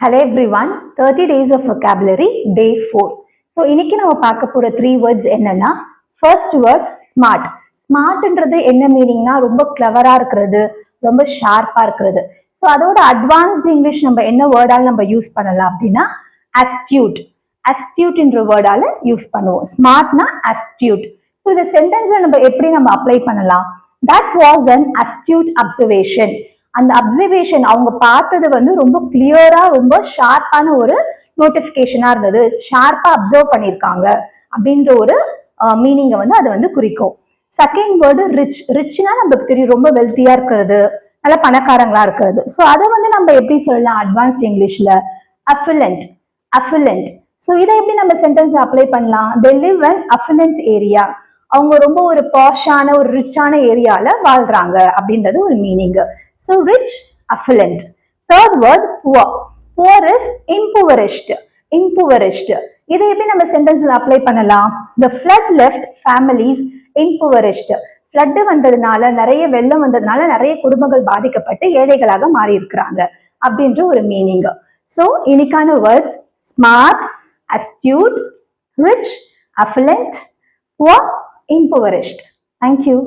Hello everyone, 30 days of vocabulary, day 4. So, இன்னைக்கு நம்ம பார்க்க போற 3 words என்னன்னா, first word smart. Smartன்றது என்ன மீனிங்னா ரொம்ப கிளவரா இருக்கிறது, ரொம்ப ஷார்ப்பா இருக்கிறது. ஸோ அதோட அட்வான்ஸ்ட் இங்கிலீஷ் நம்ம என்ன வேர்டால நம்ம யூஸ் பண்ணலாம் அப்படின்னா astute. Astuteன்ற வேர்டால யூஸ் பண்ணுவோம். ஸ்மார்ட்னா astute. ஸோ இந்த சென்டென்ஸ்ல நம்ம எப்படி நம்ம அப்ளை பண்ணலாம்? That was an astute observation. அந்த அப்சர்வேஷன் அவங்க பார்த்தது வந்து ரொம்ப கிளியரா ரொம்ப ஷார்ப்பான ஒரு நோட்டிபிகேஷனா இருந்தது, ஷார்ப்பா அப்சர்வ் பண்ணிருக்காங்க அப்படின்ற ஒரு மீனிங்கை வந்து அதை வந்து குறிக்கும். Second word rich. ரிச்னா நமக்கு தெரியும் ரொம்ப வெல்த்தியா இருக்கிறது, நல்ல பணக்காரங்களா இருக்கிறது. ஸோ அதை வந்து நம்ம எப்படி சொல்லலாம் அட்வான்ஸ்ட் இங்கிலீஷ்ல? affluent. affluent. ஸோ இதை எப்படி நம்ம சென்டென்ஸ் அப்ளை பண்ணலாம்? they live an affluent area. அவங்க ரொம்ப ஒரு பாஷான ஒரு ரிச்சான ஏரியால வாழ்றாங்க அப்படின்றது ஒரு meaning. So rich, affluent. Third word poor. poor is impoverished. impoverished. இதை எப்படி நம்ம சென்டென்ஸ்ல அப்ளை பண்ணலாம்? the flood left families impoverished. Flood வந்ததுனால, நிறைய வெள்ளம் வந்ததுனால நிறைய குடும்பங்கள் பாதிக்கப்பட்டு ஏழைகளாக மாறி இருக்கிறாங்க அப்படின்ற ஒரு மீனிங். ஸோ இன்னைக்கான words smart, astute, rich, affluent, poor, impoverished. Thank you.